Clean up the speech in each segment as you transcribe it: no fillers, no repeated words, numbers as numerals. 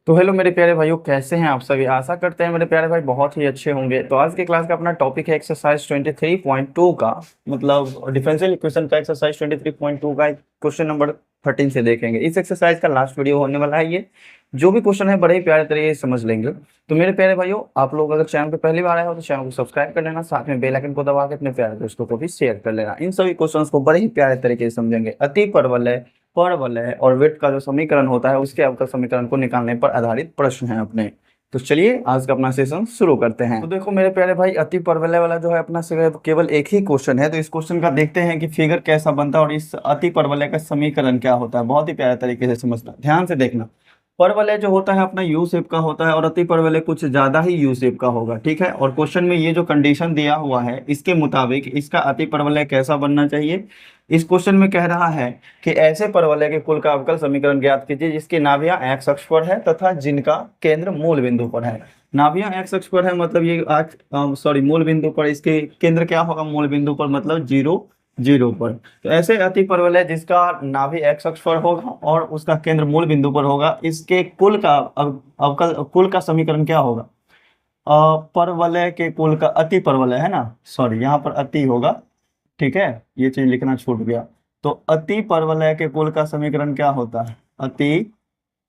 तो हेलो मेरे प्यारे भाइयों, कैसे हैं आप सभी। आशा करते हैं मेरे प्यारे भाई बहुत ही अच्छे होंगे। तो आज की क्लास का अपना टॉपिक है एक्सरसाइज 23.2 का, मतलब डिफरेंशियल इक्वेशन का एक्सरसाइज 23.2 का क्वेश्चन नंबर 13 से देखेंगे। इस एक्सरसाइज का लास्ट वीडियो होने वाला है। ये जो भी क्वेश्चन है बड़े ही प्यारे तरीके से समझ लेंगे। तो मेरे प्यारे भाइयों, आप लोग अगर चैनल पे पहली बार आए हो तो चैनल को सब्सक्राइब कर लेना, साथ में बेल आइकन को दबा के अपने प्यारे दोस्तों को भी शेयर कर लेना। इन सभी क्वेश्चंस को बड़े ही प्यारे तरीके से समझेंगे। अति परवलय, परवलय और वेट का जो समीकरण होता है उसके अवकल समीकरण को निकालने पर आधारित प्रश्न है अपने। तो चलिए आज का अपना सेशन शुरू करते हैं। तो देखो मेरे प्यारे भाई, अति परवलय वाला जो है अपना केवल एक ही क्वेश्चन है। तो इस क्वेश्चन का देखते हैं कि फिगर कैसा बनता है और इस अति परवलय का समीकरण क्या होता है। बहुत ही प्यारे तरीके से समझना, ध्यान से देखना। परवलय जो होता है अपना यू शेप का होता है और अति परवलय कुछ ज्यादा ही यू शेप का होगा, ठीक है। और क्वेश्चन में ये जो कंडीशन दिया हुआ है इसके मुताबिक इसका अति परवलय कैसा बनना चाहिए। इस क्वेश्चन में कह रहा है कि ऐसे परवलय के कुल का अवकल समीकरण ज्ञात कीजिए जिसकी नाभियां एक्स अक्ष पर है तथा जिनका केंद्र मूल बिंदु पर है। नाभियां एक्स अक्ष पर है मतलब ये मूल बिंदु पर, इसके केंद्र क्या होगा, मूल बिंदु पर, मतलब 0 0 पर। तो ऐसे अति परवलय जिसका नाभि एक्स अक्ष पर होगा और उसका केंद्र मूल बिंदु पर होगा, इसके कुल का अवकल, कुल का समीकरण क्या होगा। परवलय के कुल का, अति परवलय है ना, सॉरी यहाँ पर अति होगा, ठीक है, ये चीज लिखना छूट गया। तो अति परवलय के कुल का समीकरण क्या होता है। अति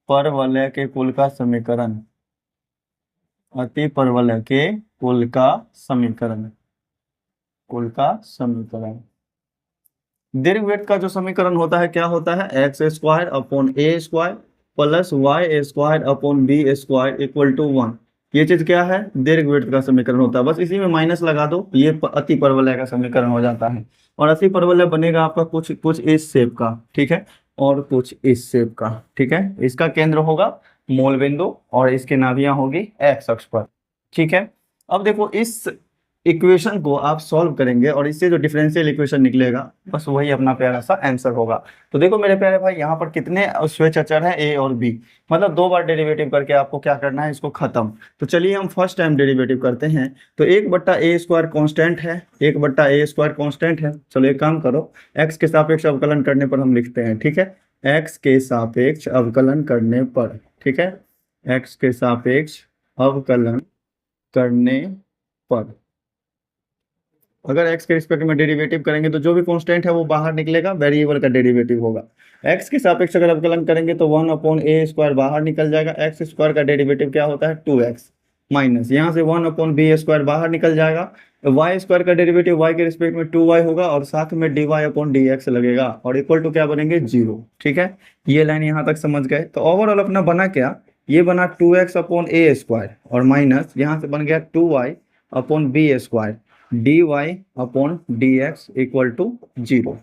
परवलय के कुल का समीकरण, अति परवलय के कुल का समीकरण, कुल का समीकरण दीर्घवृत्त का जो समीकरण होता है क्या होता है, X square upon A square plus Y square upon B square equal to 1। ये चीज क्या है, दीर्घवृत्त का समीकरण होता है। बस इसी में माइनस लगा दो, ये अति परवलय का समीकरण हो जाता है। और अति परवलय बनेगा आपका कुछ कुछ इस शेप का, ठीक है, और कुछ इस शेप का, ठीक है। इसका केंद्र होगा मूल बिंदु और इसकी नाभियां होगी एक्स अक्ष पर, ठीक है। अब देखो इस इक्वेशन को आप सॉल्व करेंगे और इससे जो डिफरेंशियल इक्वेशन निकलेगा बस वही अपना प्यारा सा आंसर होगा। तो देखो मेरे प्यारे भाई, यहाँ पर कितने स्वेच्छ अचर हैं, ए और बी, मतलब दो बार डेरिवेटिव करके आपको क्या करना है, इसको खत्म। तो चलिए हम फर्स्ट टाइम डेरिवेटिव करते हैं। तो 1/a² कांस्टेंट है, 1/a² कांस्टेंट है। चलो एक काम करो, एक्स के सापेक्ष अवकलन करने पर हम लिखते हैं, ठीक है। एक्स के सापेक्ष अवकलन करने पर, ठीक है, एक्स के सापेक्ष अवकलन करने पर अगर x के रिस्पेक्ट में डेरिवेटिव करेंगे तो जो भी कांस्टेंट है वो बाहर निकलेगा, वेरिएबल का डेरिवेटिव होगा। x के सापेक्ष अगर अवकलन करेंगे तो 1/a² बाहर निकल जाएगा। एक्स स्क्वायर का डेरिवेटिव क्या होता है, 2x, माइनस यहाँ से 1/b² बाहर निकल जाएगा। y स्क्वायर का डेरिवेटिव y के रिस्पेक्ट में 2y होगा और साथ में dy/dx लगेगा और इक्वल टू क्या बनेंगे, 0, ठीक है। ये लाइन यहाँ तक समझ गए। तो ओवरऑल अपना बना क्या, ये बना 2x/a² और माइनस यहाँ से बन गया 2y/b² dy/dx इक्वल टू 0।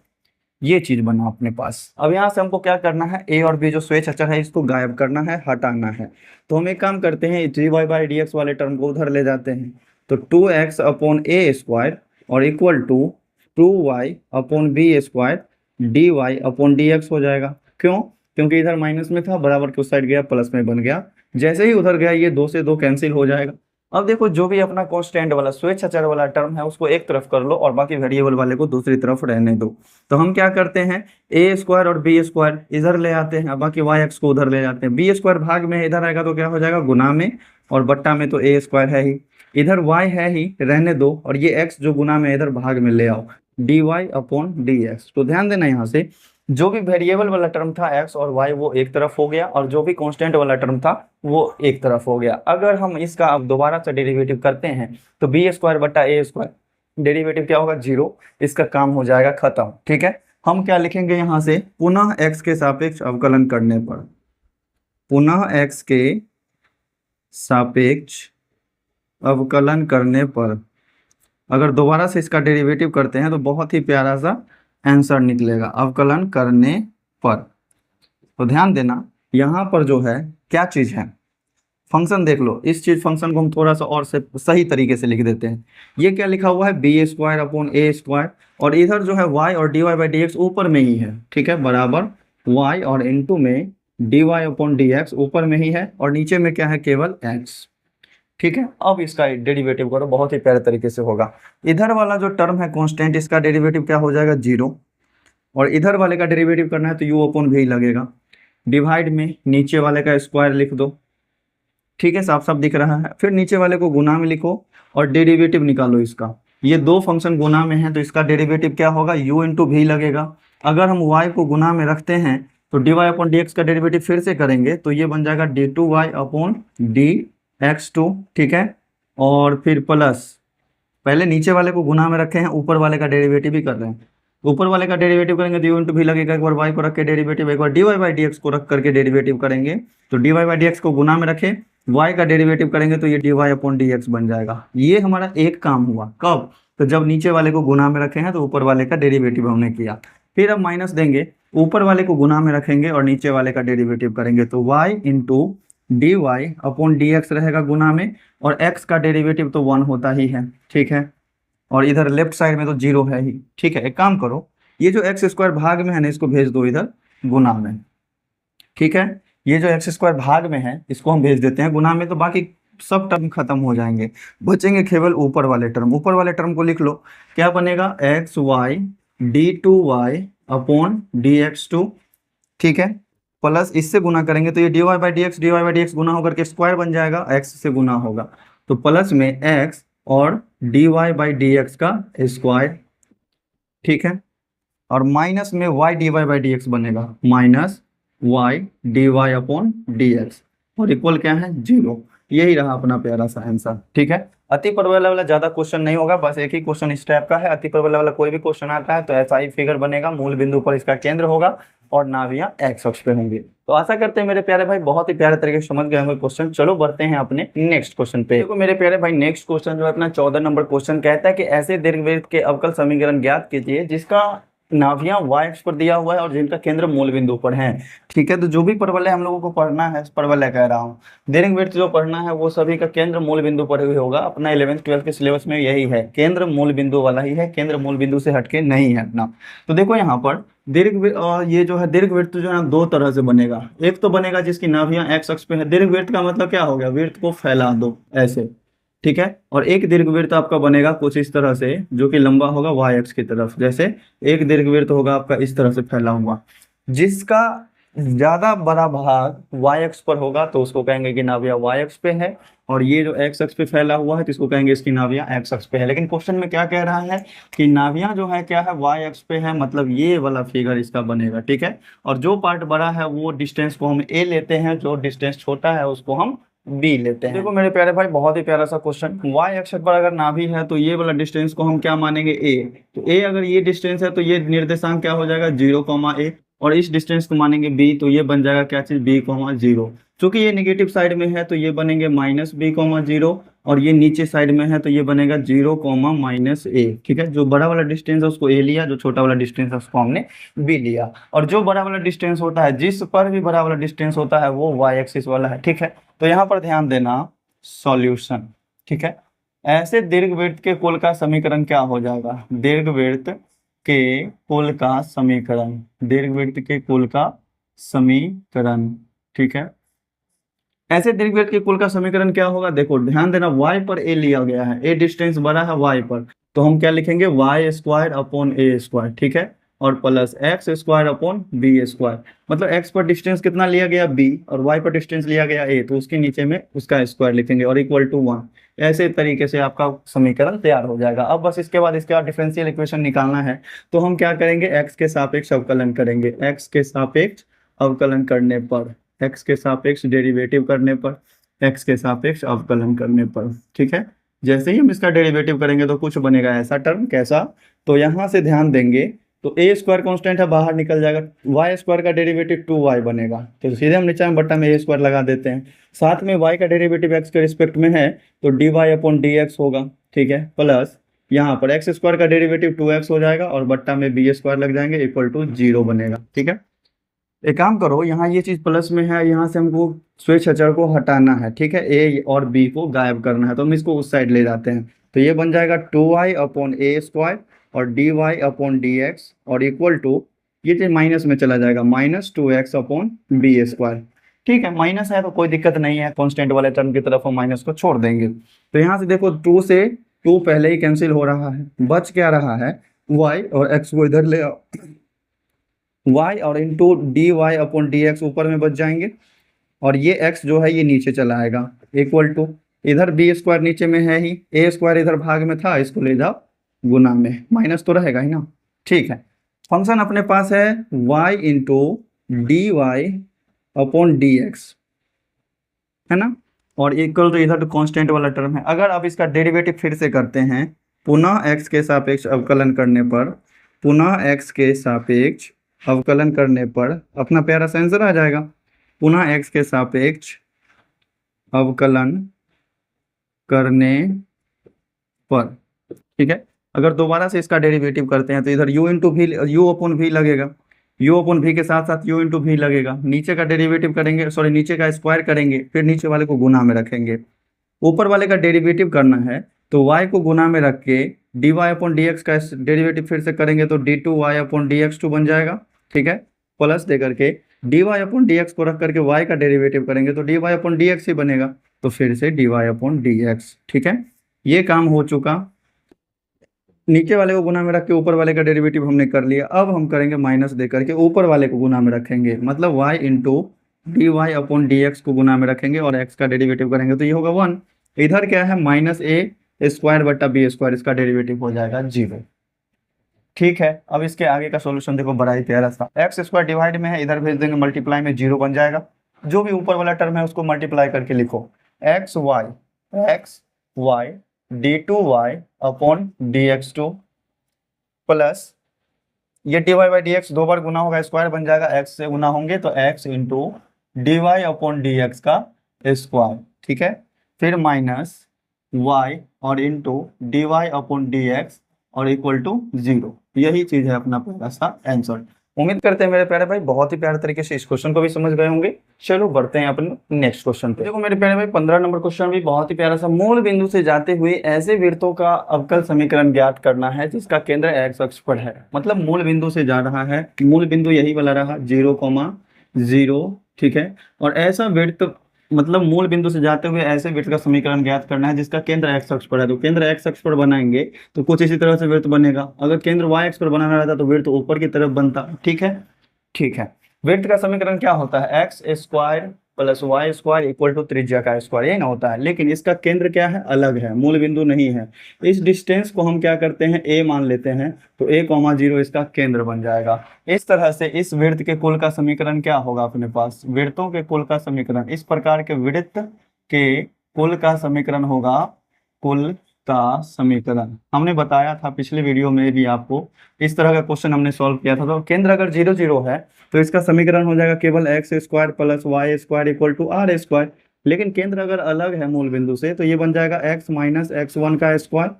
ये चीज बना अपने पास। अब यहाँ से हमको क्या करना है, ए और बी जो स्वेच्छ अचर है इसको गायब करना है, हटाना है। तो हम एक काम करते हैं, dy/dx वाले टर्म को उधर ले जाते हैं। तो 2x/a² और इक्वल टू 2y/b² dy/dx हो जाएगा। क्यों, क्योंकि इधर माइनस में था, बराबर के उस साइड गया, प्लस में बन गया। जैसे ही उधर गया ये 2 से 2 कैंसिल हो जाएगा। अब देखो जो भी अपना कांस्टेंट वाला स्वेच्छ अचर वाला टर्म है उसको एक तरफ कर लो और बाकी वेरिएबल वाले को दूसरी तरफ रहने दो। तो हम क्या करते हैं, a² और b² इधर ले आते हैं, बाकी y को उधर ले जाते हैं। b² भाग में इधर आएगा तो क्या हो जाएगा, गुना में, और बट्टा में तो a² है ही, इधर y है ही, रहने दो, और ये x जो गुना में इधर भाग में ले आओ, dy/dx। तो ध्यान देना, यहाँ से जो भी वेरिएबल वाला टर्म था x और y वो एक तरफ हो गया और जो भी कांस्टेंट वाला टर्म था वो एक तरफ हो गया। अगर हम इसका अब दोबारा से डेरिवेटिव करते हैं तो b²/a² डेरिवेटिव क्या होगा, 0। इसका काम हो जाएगा खत्म, ठीक है। हम क्या लिखेंगे यहाँ से, पुनः x के सापेक्ष अवकलन करने पर, पुनः x के सापेक्ष अवकलन करने पर अगर दोबारा से इसका डेरिवेटिव करते हैं तो बहुत ही प्यारा सा आंसर निकलेगा अवकलन करने पर। तो ध्यान देना, यहाँ पर जो है क्या चीज है, फंक्शन देख लो। इस चीज फंक्शन को हम थोड़ा सा और से सही तरीके से लिख देते हैं। ये क्या लिखा हुआ है, b²/a² और इधर जो है y और dy/dx ऊपर में ही है, ठीक है, बराबर y और इनटू में dy/dx ऊपर में ही है और नीचे में क्या है, केवल x, ठीक है। अब इसका डेरिवेटिव करो, बहुत ही प्यारे तरीके से होगा। इधर वाला जो टर्म है कांस्टेंट, इसका डेरिवेटिव क्या हो जाएगा, 0, और इधर वाले का डेरिवेटिव करना है तो u/v लगेगा। डिवाइड में नीचे वाले का स्क्वायर लिख दो, ठीक है, साफ साफ दिख रहा है। फिर नीचे वाले को गुना में लिखो और डेरिवेटिव निकालो इसका। ये दो फंक्शन गुना में है तो इसका डेरिवेटिव क्या होगा, u इंटू भी लगेगा। अगर हम y को गुना में रखते हैं तो D Y upon D x का डेरिवेटिव फिर से करेंगे तो ये बन जाएगा D two Y upon D x two. ठीक है, और फिर प्लस, पहले नीचे वाले को गुना में रखे हैं, ऊपर वाले का डेरिवेटिव भी कर रहे हैं। ऊपर वाले का डेरिवेटिव करेंगे तो यू इंटू भी लगेगा, एक बार y को रख के डेरिवेटिव, एक बार d y by d x को रख करके डेरिवेटिव करेंगे। तो D y by d x को गुना में रखे, y का डेरिवेटिव करेंगे तो ये D Y upon D X बन जाएगा। ये हमारा एक काम हुआ, कब, तो जब नीचे वाले को गुना में रखे हैं तो ऊपर वाले का डेरिवेटिव हमने किया। फिर अब माइनस देंगे, ऊपर वाले को गुना में रखेंगे और नीचे वाले का डेरिवेटिव करेंगे तो y into D Y upon D X रहेगा गुना में, और x का डेरिवेटिव तो 1 होता ही है। ठीक है, और इधर लेफ्ट साइड में तो 0 है ही। ठीक है, एक काम करो, ये जो एक्स स्क्वायर भाग में है ना, इसको भेज दो इधर गुना में। ठीक है, ये जो एक्स स्क्वायर भाग में है इसको हम भेज देते हैं गुना में, तो बाकी सब टर्म खत्म हो जाएंगे, बचेंगे केवल ऊपर वाले टर्म। ऊपर वाले टर्म को लिख लो, क्या बनेगा, x y d two Y upon D x two. ठीक है, प्लस इससे गुना करेंगे तो ये D y by d x गुना होकर के स्क्वायर बन जाएगा, एक्स से गुना होगा तो प्लस में एक्स और d y by d x का स्क्वायर। ठीक है, और माइनस में y d y by d x बनेगा, minus y d Y upon D x, और इक्वल क्या है, 0। यही रहा अपना प्यारा सा आंसर। ठीक है, अति परवलय वाला ज्यादा क्वेश्चन नहीं होगा, बस एक ही क्वेश्चन इस टाइप का है। अति परवलय वाला कोई भी क्वेश्चन आता है तो ऐसा ही फिगर बनेगा, मूल बिंदु पर इसका केंद्र होगा और नाभियां एक्स अक्ष पे होंगी। तो आशा करते हैं मेरे प्यारे भाई बहुत ही प्यारे तरीके से समझ गए होंगे क्वेश्चन। चलो बढ़ते हैं अपने नेक्स्ट क्वेश्चन पे। देखो मेरे प्यारे भाई, नेक्स्ट क्वेश्चन जो है अपना 14 नंबर क्वेश्चन कहता है कि ऐसे दीर्घवृत्त के अवकल समीकरण ज्ञात कीजिए जिसका नाभियां y अक्ष पर दिया हुआ है और जिनका केंद्र मूल बिंदु पर है। ठीक है, तो जो भी परवलय हम लोगों को पढ़ना है, परवलय कह रहा हूँ, दीर्घवृत्त जो पढ़ना है वो सभी का केंद्र मूल बिंदु पर ही होगा। अपना 11th 12th के सिलेबस में यही है, केंद्र मूल बिंदु वाला ही है, केंद्र मूल बिंदु से हटके नहीं है अपना। तो देखो यहाँ पर दीर्घवृत्त, ये जो है दीर्घवृत्त जो है दो तरह से बनेगा। एक तो बनेगा जिसकी नाभियां एक्स अक्ष पे है, दीर्घवृत्त का मतलब क्या हो गया, वृत्त को फैला दो ऐसे। ठीक है, और एक दीर्घवृत्त आपका बनेगा कुछ इस तरह से जो कि लंबा होगा y अक्ष की तरफ, जैसे एक दीर्घवृत्त होगा आपका इस तरह से फैला हुआ, जिसका ज्यादा बड़ा भाग y अक्ष पर होगा तो उसको कहेंगे कि नाभिया y अक्ष पे है, और ये जो x अक्ष पे फैला हुआ है तो इसको कहेंगे इसकी नाभिया x अक्ष पे है। लेकिन क्वेश्चन में क्या कह रहा है कि नाभिया जो है क्या है, y अक्ष पे है, मतलब ये वाला फिगर इसका बनेगा। ठीक है, और जो पार्ट बड़ा है वो डिस्टेंस को हम a लेते हैं, जो डिस्टेंस छोटा है उसको हम बी लेते हैं। देखो मेरे प्यारे भाई बहुत ही प्यारा सा क्वेश्चन, y अक्ष पर अगर नाभि है तो ये वाला डिस्टेंस को हम क्या मानेंगे, a। तो a अगर ये डिस्टेंस है तो ये निर्देशांक क्या हो जाएगा, 0, a, और इस डिस्टेंस को मानेंगे b तो ये बन जाएगा क्या चीज, b, 0। चूंकि ये नेगेटिव साइड में है तो ये बनेंगे -b, 0, और ये नीचे साइड में है तो ये बनेगा 0, -a। ठीक है, जो बड़ा वाला डिस्टेंस है उसको a लिया, जो छोटा वाला डिस्टेंस है उसको हमने b लिया, और जो बड़ा वाला डिस्टेंस होता है, जिस पर भी बड़ा वाला डिस्टेंस होता है वो y एक्सिस वाला है। ठीक है, तो यहाँ पर ध्यान देना, सॉल्यूशन। ठीक है, ऐसे दीर्घवृत्त के कुल का समीकरण क्या हो जाएगा, दीर्घवृत्त के कुल का समीकरण, दीर्घवृत्त के कुल का समीकरण। ठीक है, ऐसे दीर्घवृत्त के कुल का समीकरण क्या होगा, देखो ध्यान देना, y पर a लिया गया है, a डिस्टेंस बड़ा है y पर, तो हम क्या लिखेंगे, y square upon a square. ठीक है, और plus X square upon B square, मतलब x पर डिस्टेंस कितना लिया गया b और y पर डिस्टेंस लिया गया a, तो उसके नीचे में उसका स्क्वायर लिखेंगे और इक्वल टू 1। ऐसे तरीके से आपका समीकरण तैयार हो जाएगा। अब बस इसके बाद डिफरेंशियल इक्वेशन निकालना है, तो हम क्या करेंगे, x के सापेक्ष अवकलन करेंगे। x के सापेक्ष अवकलन करने पर, x के सापेक्ष डेरिवेटिव करने पर, x के सापेक्ष अवकलन करने पर। ठीक है, जैसे ही हम इसका डेरिवेटिव करेंगे तो कुछ बनेगा ऐसा टर्म, कैसा, तो यहाँ से ध्यान देंगे तो a स्क्वायर कांस्टेंट है, बाहर निकल जाएगा, y स्क्वायर का डेरिवेटिव 2y बनेगा, तो सीधे हम नीचे में बट्टा में a स्क्वायर लगा देते हैं। साथ में y का डेरिवेटिव x के रिस्पेक्ट में है तो dy अपॉन dx होगा। ठीक है, प्लस यहाँ पर x स्क्वायर का डेरिवेटिव 2x हो जाएगा और बट्टा में b स्क्वायर लग जाएंगे, इक्वल टू 0 बनेगा। ठीक है, एक काम करो, यहाँ ये चीज प्लस में है, यहाँ से हमको स्वेच्छ अचर को हटाना है। ठीक है, a और b को गायब करना है, तो हम इसको उस साइड ले जाते हैं, तो ये बन जाएगा 2y अपॉन a स्क्वायर और dy अपॉन dx, और इक्वल टू ये चीज माइनस में चला जाएगा, -2x अपॉन b स्क्वायर। ठीक है, माइनस है तो कोई दिक्कत नहीं है, कांस्टेंट वाले टर्म की तरफ हम माइनस को छोड़ देंगे। तो यहाँ से देखो 2 से 2 पहले ही कैंसिल हो रहा है, बच क्या रहा है, y और x को इधर ले आओ, y और इंटू dy अपॉन dx ऊपर में बच जाएंगे, और ये x जो है ये नीचे चला आएगा, इक्वल टू इधर बी स्क्वायर नीचे में है ही, ए स्क्वायर इधर भाग में था, इसको ले जाओ गुना में, माइनस तो रहेगा ही ना। ठीक है, फंक्शन अपने पास है y into D Y upon D X, है ना, और इक्वल टू इधर तो कांस्टेंट वाला टर्म है। अगर आप इसका डेरिवेटिव फिर से करते हैं, पुनः x के सापेक्ष अवकलन करने पर, पुनः x के सापेक्ष अवकलन करने पर अपना प्यारा सा आंसर आ जाएगा, पुनः x के सापेक्ष अवकलन करने पर। ठीक है, अगर दोबारा से इसका डेरिवेटिव करते हैं तो इधर u इंटू भी, यू अपॉन भी लगेगा, u अपॉन भी के साथ साथ u इंटू भी लगेगा, नीचे का डेरिवेटिव करेंगे, सॉरी नीचे का स्क्वायर करेंगे, फिर नीचे वाले को गुना में रखेंगे, ऊपर वाले का डेरिवेटिव करना है तो y को गुना में रख के d Y upon D x का डेरिवेटिव फिर से करेंगे तो d two Y upon D x two बन जाएगा। ठीक है, प्लस दे करके d Y upon D x को रख करके y का डेरिवेटिव करेंगे तो D Y upon D x ही बनेगा, तो फिर से d Y upon D x. ठीक है, ये काम हो चुका, नीचे वाले को गुना में रख के ऊपर वाले का डेरिवेटिव हमने कर लिया। अब हम करेंगे माइनस दे करके ऊपर वाले को गुना में रखेंगे, मतलब y into D Y upon D x को गुना में रखेंगे और x का डेरिवेटिव करेंगे तो ये होगा 1। इधर क्या है, माइनस ए स्क्वायर बट्टा बी स्क्वायर, इसका डेरिवेटिव हो जाएगा 0। ठीक है, अब इसके आगे का सॉल्यूशन देखो, बड़ा ही प्यारा सा, एक्स स्क्वायर डिवाइड में है, इधर भेज देंगे मल्टीप्लाई में, 0 बन जाएगा। जो भी ऊपर वाला टर्म है उसको मल्टीप्लाई करके लिखो, x y d two Y upon D x two plus ये D y by d x 2 बार गुना होगा, स्क्वायर बन जाएगा, एक्स से गुना होंगे तो x into D Y upon D x का स्क्वायर। ठीक है, फिर माइनस वाई और into D Y upon D x और इक्वल टू 0। यही चीज है अपना पहला सा आंसर। उम्मीद करते हैं मेरे प्यारे भाई बहुत ही प्यारे तरीके से इस क्वेश्चन को भी समझ गए होंगे। चलो बढ़ते हैं अपने नेक्स्ट क्वेश्चन पे। देखो मेरे प्यारे भाई 15 नंबर क्वेश्चन भी बहुत ही प्यारा सा, मूल बिंदु से जाते हुए ऐसे वृत्तों का अवकल समीकरण ज्ञात करना है जिसका केंद्र एक्स अक्ष पर है। मतलब मूल बिंदु से जा रहा है, मूल बिंदु यही वाला रहा 0,0। ठीक है, और ऐसा वृत्त, मतलब मूल बिंदु से जाते हुए ऐसे वृत्त का समीकरण ज्ञात करना है जिसका केंद्र एक्स अक्ष पर है। तो केंद्र एक्स अक्ष पर बनाएंगे तो कुछ इसी तरह से वृत्त बनेगा। अगर केंद्र वाई अक्ष पर बनाना रहता तो वृत्त ऊपर की तरफ बनता। ठीक है, ठीक है, वृत्त का समीकरण क्या होता है, X square plus Y square equal to त्रिज्या का स्क्वायर, ये ना होता है। लेकिन इसका केंद्र क्या है, अलग है, मूल बिंदु नहीं है। इस डिस्टेंस को हम क्या करते हैं, ए मान लेते हैं, तो a,0 इसका केंद्र बन जाएगा। इस तरह से इस वृत्त के कुल का समीकरण क्या होगा अपने पास, वृत्तों के कुल का समीकरण, इस प्रकार के वृत्त के कुल का समीकरण होगा कुल का समीकरण। हमने बताया था पिछले वीडियो में भी आपको, इस तरह का क्वेश्चन हमने सॉल्व किया था। तो केंद्र अगर 0,0 है तो इसका समीकरण हो जाएगा केवल X square plus Y square equal to R square. लेकिन केंद्र अगर अलग है मूल बिंदु से तो ये बन जाएगा एक्स माइनस x1 का स्क्वायर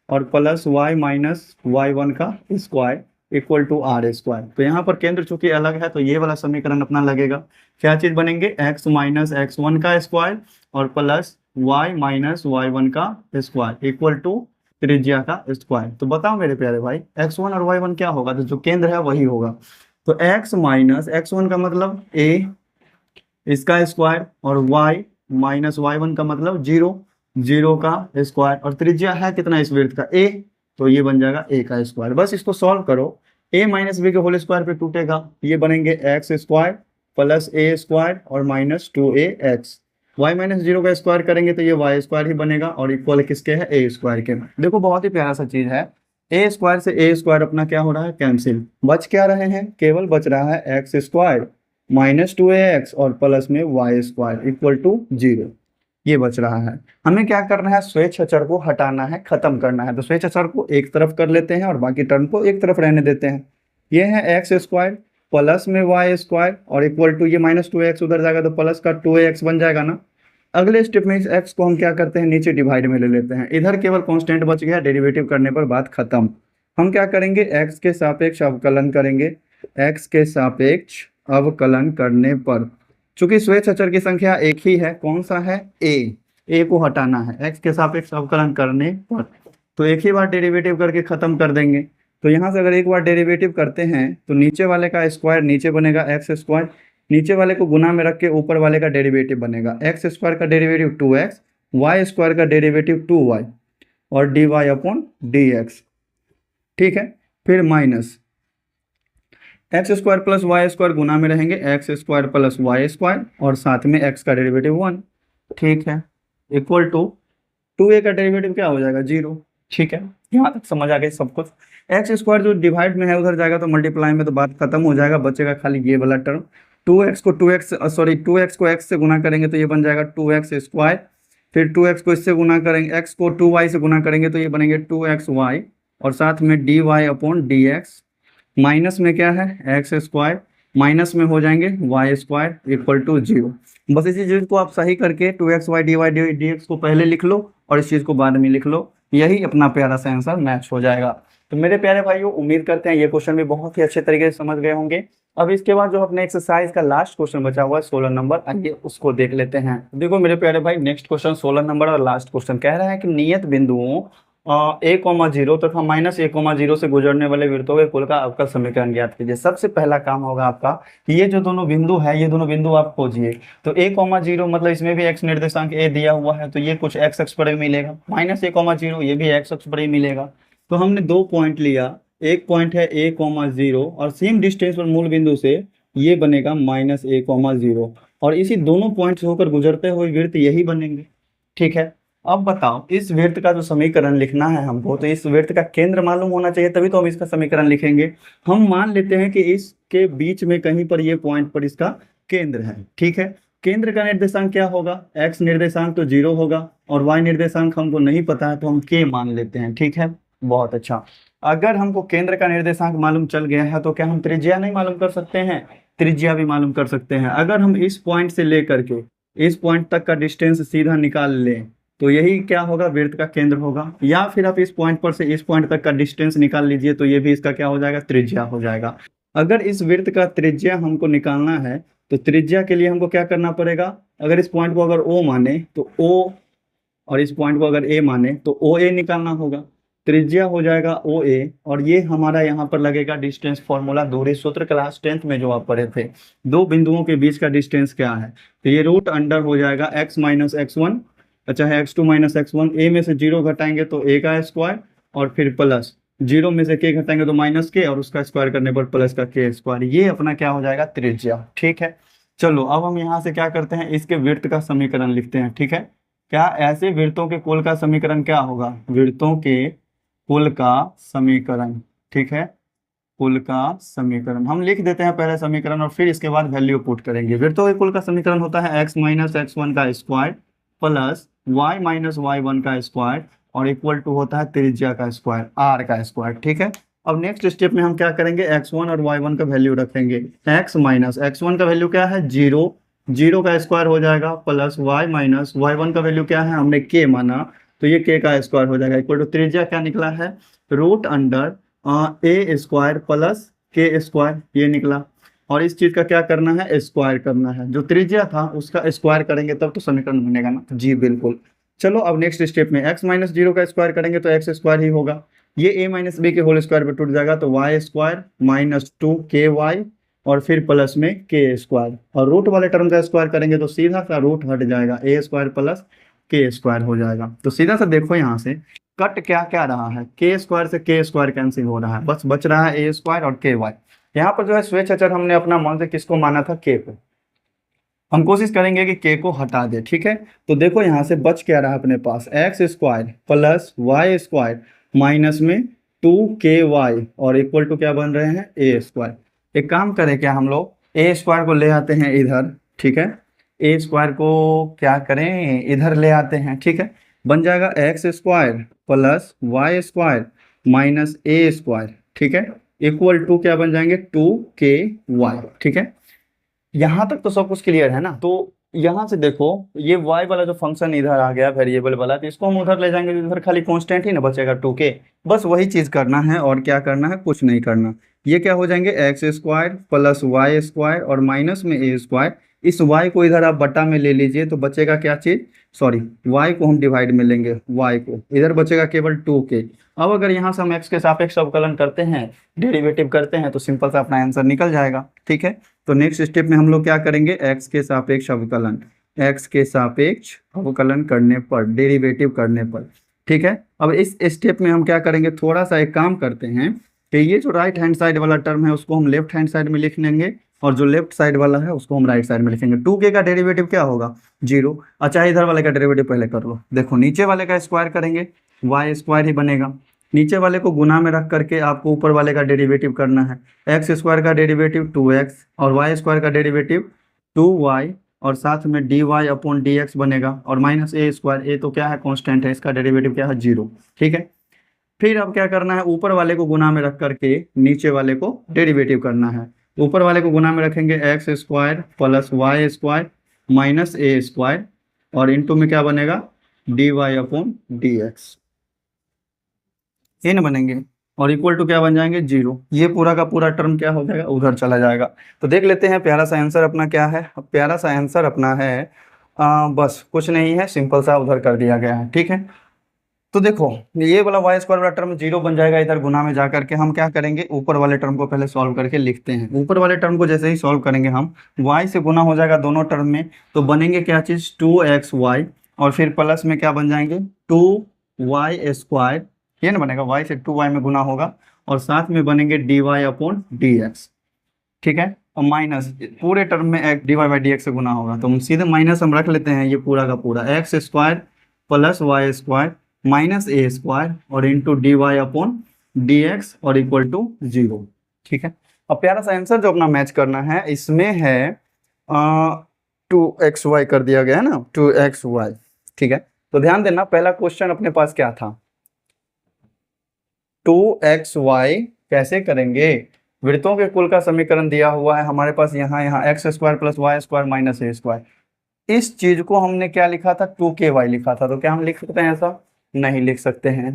और प्लस वाई माइनस y1 का square equal to R square. तो यहाँ पर केंद्र चूंकि अलग है तो ये वाला समीकरण अपना लगेगा। क्या चीज बनेंगे, एक्स माइनस x1 का स्क्वायर और प्लस y माइनस y1 का स्क्वायर इक्वल टू त्रिज्या का स्क्वायर। तो बताओ मेरे प्यारे भाई, x1 और y1 क्या होगा, तो जो केंद्र है वही होगा। तो x माइनस x1 का मतलब a इसका स्क्वायर और y माइनस y1 का मतलब 0 का स्क्वायर, और त्रिज्या है कितना इस वृत्त का, a, तो ये बन जाएगा a का स्क्वायर। बस इसको सॉल्व करो, a माइनस b के होल स्क्वायर पे टूटेगा, ये बनेंगे x square plus a square और माइनस 2ax। y माइनस 0 का स्क्वायर करेंगे तो ये y स्क्वायर ही बनेगा और इक्वल किसके है, a स्क्वायर के। देखो बहुत ही प्यारा सा चीज है, a स्क्वायर से a स्क्वायर अपना क्या हो रहा है, कैंसिल। बच क्या रहे हैं, केवल बच रहा है एक्स स्क्वायर माइनस 2ax और प्लस में y स्क्वायर इक्वल टू 0, ये बच रहा है। हमें क्या करना है, स्वेच्छ अचर को हटाना है, खत्म करना है। तो स्वेच्छ अचर को एक तरफ कर लेते हैं और बाकी टर्म को एक तरफ रहने देते हैं। ये है एक्स स्क्वायर प्लस में वाई स्क्वायर और इक्वल टू ये माइनस 2ax उधर जाएगा तो प्लस का 2ax बन जाएगा ना। अगले स्टेप में इस x को हम क्या करते हैं, नीचे डिवाइड में ले लेते हैं। इधर केवल कांस्टेंट बच गया, डेरिवेटिव करने पर बात खत्म। हम क्या करेंगे, x के सापेक्ष अवकलन करेंगे। x के सापेक्ष अवकलन करने पर, चूंकि स्वेच्छ अचर की संख्या एक ही है, कौन सा है, a को हटाना है x के सापेक्ष अवकलन करने पर, तो एक ही बार डेरिवेटिव करके खत्म कर देंगे। तो यहाँ से अगर एक बार डेरिवेटिव करते हैं तो नीचे वाले का स्क्वायर नीचे बनेगा एक्स स्क्वायर, नीचे वाले को गुना में रख के ऊपर वाले का डेरिवेटिव बनेगा एक्स स्क्वायर का डेरिवेटिव 2x, वाई स्क्वायर का डेरिवेटिव 2y और dy अपॉन dx। ठीक है, फिर minus x square plus Y square गुना में रहेंगे x square plus Y square और साथ में एक्स का डेरिवेटिव 1, ठीक है, इक्वल टू 2a का डेरिवेटिव क्या हो जाएगा 0, ठीक है। यहाँ तक समझ आ गई सब कुछ। एक्स स्क्वायर जो डिवाइड में है उधर जाएगा तो मल्टीप्लाई में तो बात खत्म हो जाएगा, बचेगा खाली ये वाला टर्म। 2x को x से गुना करेंगे तो ये बन जाएगा 2x स्क्वायर, फिर 2x को इससे गुना करेंगे, x को 2y से गुना करेंगे तो ये बनेंगे 2xy और साथ में dy अपॉन dx, माइनस में क्या है एक्स स्क्वायर, माइनस में हो जाएंगे वाई स्क्वायर इक्वल टू 0। बस इसी चीज़ को आप सही करके 2xy dy dx को पहले लिख लो और इस चीज़ को बाद में लिख लो, यही अपना प्यारा सा आंसर मैच हो जाएगा। तो मेरे प्यारे भाइयों, उम्मीद करते हैं ये क्वेश्चन भी बहुत ही अच्छे तरीके से समझ गए होंगे। अब इसके बाद जो अपने एक्सरसाइज का लास्ट क्वेश्चन बचा हुआ है 16 नंबर, आइए उसको देख लेते हैं। देखो मेरे प्यारे भाई, नेक्स्ट क्वेश्चन 16 नंबर और लास्ट क्वेश्चन कह रहा है कि नियत बिंदुओं a,0 तथा -a,0 से गुजरने वाले वृत्तों के कुल का अवकल समीकरण ज्ञात कीजिए। सबसे पहला काम होगा आपका, ये जो दोनों बिंदु है ये दोनों बिंदु आप खोजिए। तो a,0 मतलब इसमें भी x निर्देशांक a दिया हुआ है तो ये कुछ x अक्ष पर ही मिलेगा, -a,0 ये भी x अक्ष पर ही मिलेगा। तो हमने दो पॉइंट लिया, एक पॉइंट है a,0 और सेम डिस्टेंस पर मूल बिंदु से ये बनेगा -a,0 और इसी दोनों पॉइंट्स होकर गुजरते हुए वृत्त यही बनेंगे, ठीक है। अब बताओ, इस वृत्त का जो समीकरण लिखना है हमको, तो इस वृत्त का केंद्र मालूम होना चाहिए तभी तो हम इसका समीकरण लिखेंगे। हम मान लेते हैं कि इसके बीच में कहीं पर ये पॉइंट पर इसका केंद्र है, ठीक है। केंद्र का निर्देशांक क्या होगा, x निर्देशांक तो 0 होगा और y निर्देशांक हमको नहीं पता है तो हम k मान लेते हैं, ठीक है। बहुत अच्छा, अगर हमको केंद्र का निर्देशांक मालूम चल गया है तो क्या हम त्रिज्या नहीं मालूम कर सकते हैं, त्रिज्या भी मालूम कर सकते हैं। अगर हम इस पॉइंट से लेकर के इस पॉइंट तक का डिस्टेंस सीधा निकाल लें तो यही क्या होगा, वृत्त का केंद्र होगा। या फिर आप इस पॉइंट पर से इस पॉइंट तक का डिस्टेंस निकाल लीजिए तो ये भी इसका क्या हो जाएगा, त्रिज्या हो जाएगा। अगर इस वृत्त का त्रिज्या हमको निकालना है तो त्रिज्या के लिए हमको क्या करना पड़ेगा, अगर इस पॉइंट को अगर O माने तो O और इस पॉइंट को अगर A माने तो OA निकालना होगा, त्रिज्या हो जाएगा OA और ये हमारा यहाँ पर लगेगा डिस्टेंस फॉर्मूला, दूरी सूत्र क्लास 10th में जो आप पढ़े थे। दो बिंदुओं के बीच का डिस्टेंस क्या है, तो ये रूट अंडर हो जाएगा x माइनस x1, अच्छा है x2 माइनस x1, a में से 0 घटाएंगे तो a का स्क्वायर और फिर प्लस 0 में से k घटाएंगे तो माइनस k और उसका स्क्वायर करने पर प्लस का k स्क्वायर, ये अपना क्या हो जाएगा, त्रिज्या, ठीक है। चलो अब हम यहाँ से क्या करते हैं, इसके वृत्त का समीकरण लिखते हैं, ठीक है। क्या ऐसे वृत्तों के कुल का समीकरण क्या होगा, वृत्तों के कुल का समीकरण, ठीक है, कुल का समीकरण हम लिख देते हैं पहले समीकरण और फिर इसके बाद वैल्यू पुट करेंगे। वृत्तों के कुल का समीकरण होता है x माइनस x1 का square plus y minus y1 का स्क्वायर और इक्वल टू होता है त्रिज्या का स्क्वायर, r का स्क्वायर, ठीक है। अब नेक्स्ट स्टेप में हम क्या करेंगे, x1 और y1 का वैल्यू रखेंगे। x माइनस x1 का वैल्यू क्या है 0, 0 का स्क्वायर हो जाएगा प्लस y माइनस y1 का वैल्यू क्या है, हमने k माना तो ये k का स्क्वायर हो जाएगा इक्वल टू त्रिज्या क्या निकला है, root under a square plus k square, ये निकला। और इस चीज का क्या करना है, स्क्वायर करना है, जो त्रिज्या था उसका स्क्वायर करेंगे तब तो समीकरण बनेगा ना, जी बिल्कुल। चलो अब नेक्स्ट स्टेप में x माइनस 0 का स्क्वायर करेंगे तो x स्क्वायर ही होगा, ये a माइनस बी के होल स्क्वायर पर टूट जाएगा तो y स्क्वायर माइनस 2ky और फिर प्लस में k स्क्वायर और रूट वाले टर्म का स्क्वायर करेंगे तो सीधा सा रूट हट जाएगा, a square plus k square हो जाएगा। तो सीधा सा देखो यहाँ से कट क्या क्या रहा है, k स्क्वायर से k स्क्वायर कैंसिल हो रहा है, बस बच रहा है a स्क्वायर और ky। यहाँ पर जो है स्वेच्छ अचर हमने अपना मन से किसको माना था, k को। हम कोशिश करेंगे कि k को हटा दे, ठीक है। तो देखो यहाँ से बच क्या रहा अपने पास, x square plus y square minus में 2ky और इक्वल टू क्या बन रहे हैं, a स्क्वायर। एक काम करें क्या, हम लोग a स्क्वायर को ले आते हैं इधर, ठीक है, a स्क्वायर को क्या करें इधर ले आते हैं, ठीक है। बन जाएगा x square plus y square minus a square, ठीक है, इक्वल टू क्या बन जाएंगे 2ky, ठीक है। यहाँ तक तो सब कुछ क्लियर है ना। तो यहाँ से देखो ये y वाला जो फंक्शन इधर आ गया वेरिएबल वाला, तो इसको हम उधर ले जाएंगे तो इधर खाली कांस्टेंट ही ना बचेगा 2k, बस वही चीज करना है और क्या करना है, कुछ नहीं करना। ये क्या हो जाएंगे x square plus y square और माइनस में a स्क्वायर, इस y को इधर आप बटा में ले लीजिए तो बचेगा क्या चीज, सॉरी y को हम डिवाइड में लेंगे, y को इधर बचेगा केवल 2k। अब अगर यहाँ से हम x के सापेक्ष अवकलन करते हैं, डेरिवेटिव करते हैं तो सिंपल सा अपना आंसर निकल जाएगा, ठीक है। तो नेक्स्ट स्टेप में हम लोग क्या करेंगे, x के सापेक्ष अवकलन, x के सापेक्ष अवकलन करने पर, डेरिवेटिव करने पर, ठीक है। अब इस स्टेप में हम क्या करेंगे, थोड़ा सा एक काम करते हैं, कि ये जो राइट हैंड साइड वाला टर्म है उसको हम लेफ्ट हैंड साइड में लिख लेंगे और जो लेफ्ट साइड वाला है उसको हम राइट साइड में लिखेंगे। 2k का डेरिवेटिव क्या होगा 0। अच्छा इधर वाले का डेरिवेटिव पहले कर लो। देखो नीचे वाले का स्क्वायर करेंगे वाई स्क्वायर ही बनेगा, नीचे वाले को गुना में रख करके आपको ऊपर वाले का डेरिवेटिव करना है। एक्स स्क्वायर का डेरिवेटिव 2x और वाई स्क्वायर का डेरिवेटिव 2y और साथ में dy अपॉन dx बनेगा और माइनस ए स्क्वायर, ए तो क्या है कांस्टेंट है, इसका डेरिवेटिव क्या है 0। ठीक है, फिर अब क्या करना है ऊपर वाले को गुना में रख करके नीचे वाले को डेरिवेटिव करना है। ऊपर वाले को गुना में रखेंगे x square plus Y square minus a square और इनटू में क्या बनेगा dy अपॉन dx, ये न बनेंगे और इक्वल टू क्या बन जाएंगे 0। ये पूरा का पूरा टर्म क्या हो जाएगा उधर चला जाएगा। तो देख लेते हैं प्यारा सा आंसर अपना क्या है। अब प्यारा सा आंसर अपना है बस कुछ नहीं है, सिंपल सा उधर कर दिया गया है। ठीक है, तो देखो ये वाला वाई स्क्वायर वाला टर्म 0 बन जाएगा इधर गुना में जाकर के। हम क्या करेंगे ऊपर वाले टर्म को पहले सॉल्व करके लिखते हैं। ऊपर वाले टर्म को जैसे ही सॉल्व करेंगे हम y से गुना हो जाएगा दोनों टर्म में, तो बनेंगे क्या चीज़ 2xy और फिर प्लस में क्या बन जाएंगे 2y स्क्वायर, ये ना बनेगा y से 2y में गुना होगा और साथ में बनेंगे dy अपॉन dx। ठीक है, और माइनस पूरे टर्म में dy बाई dx से गुना होगा तो हम सीधे माइनस हम रख लेते हैं ये पूरा का पूरा x square plus Y square minus a square और into D Y upon D x और इक्वल टू 0। ठीक है, अब प्यारा सा आंसर जो अपना मैच करना है इसमें है 2xy कर दिया गया है ना 2xy। ठीक है, तो ध्यान देना पहला क्वेश्चन अपने पास क्या था 2xy कैसे करेंगे। वृत्तों के कुल का समीकरण दिया हुआ है हमारे पास यहाँ x square plus Y square minus a square. इस चीज को हमने क्या लिखा था 2ky लिखा था, तो क्या हम लिख सकते हैं ऐसा नहीं लिख सकते हैं।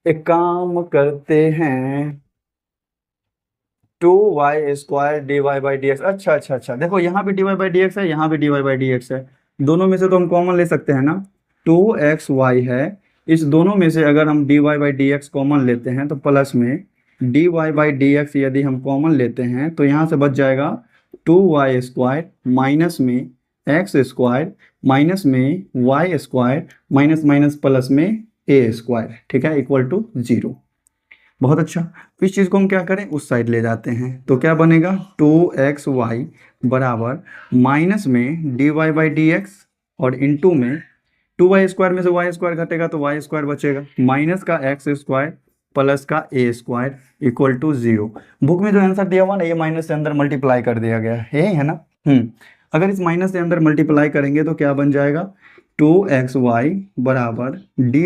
एक काम करते हैं 2y square dy by dx। अच्छा देखो यहाँ भी dy बाई dx है, यहाँ भी dy बाई dx है, दोनों में से तो हम कॉमन ले सकते हैं ना 2xy है। इस दोनों में से अगर हम dy बाई dx कॉमन लेते हैं तो प्लस में dy बाई dx यदि हम कॉमन लेते हैं तो यहाँ से बच जाएगा 2y स्क्वायर माइनस में एक्स स्क्वायर माइनस में Y square minus minus plus में ए स्क्वायर। ठीक है, इक्वल टू 0। बहुत अच्छा, इस चीज़ को हम क्या करें उस साइड ले जाते हैं तो क्या बनेगा 2xy बराबर माइनस में dy बाई dx और इनटू में 2y स्क्वायर में से y स्क्वायर घटेगा तो y स्क्वायर बचेगा माइनस का एक्स स्क्वायर प्लस का ए स्क्वायर इक्वल टू 0। बुक में जो आंसर दिया हुआ ना ये माइनस से अंदर मल्टीप्लाई कर दिया गया है, यही है ना। अगर इस माइनस से अंदर मल्टीप्लाई करेंगे तो क्या बन जाएगा 2xy बराबर dy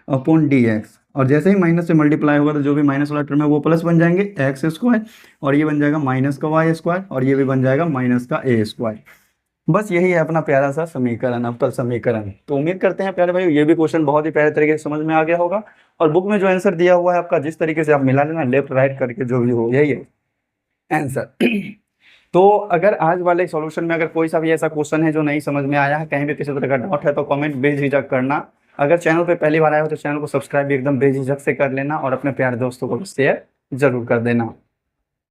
अपॉन dx और जैसे ही माइनस से मल्टीप्लाई होगा तो जो भी माइनस वाला टर्म है वो प्लस बन जाएंगे एक्स स्क्वायर और ये बन जाएगा माइनस का वाई स्क्वायर और ये भी बन जाएगा माइनस का ए स्क्वायर। बस यही है अपना प्यारा सा समीकरण, अवकल समीकरण। तो उम्मीद करते हैं प्यारे भाई ये भी क्वेश्चन बहुत ही प्यारे तरीके से समझ में आ गया होगा और बुक में जो आंसर दिया हुआ है आपका जिस तरीके से आप मिला लेना लेफ्ट राइट करके जो भी हो यही है आंसर। तो अगर आज वाले सॉल्यूशन में अगर कोई सा भी ऐसा क्वेश्चन है जो नहीं समझ में आया है, कहीं भी किसी तरह का डाउट है तो कमेंट बेझिझक करना। अगर चैनल पे पहली बार आया हो तो चैनल को सब्सक्राइब भी एकदम बेझिझक से कर लेना और अपने प्यारे दोस्तों को शेयर जरूर कर देना।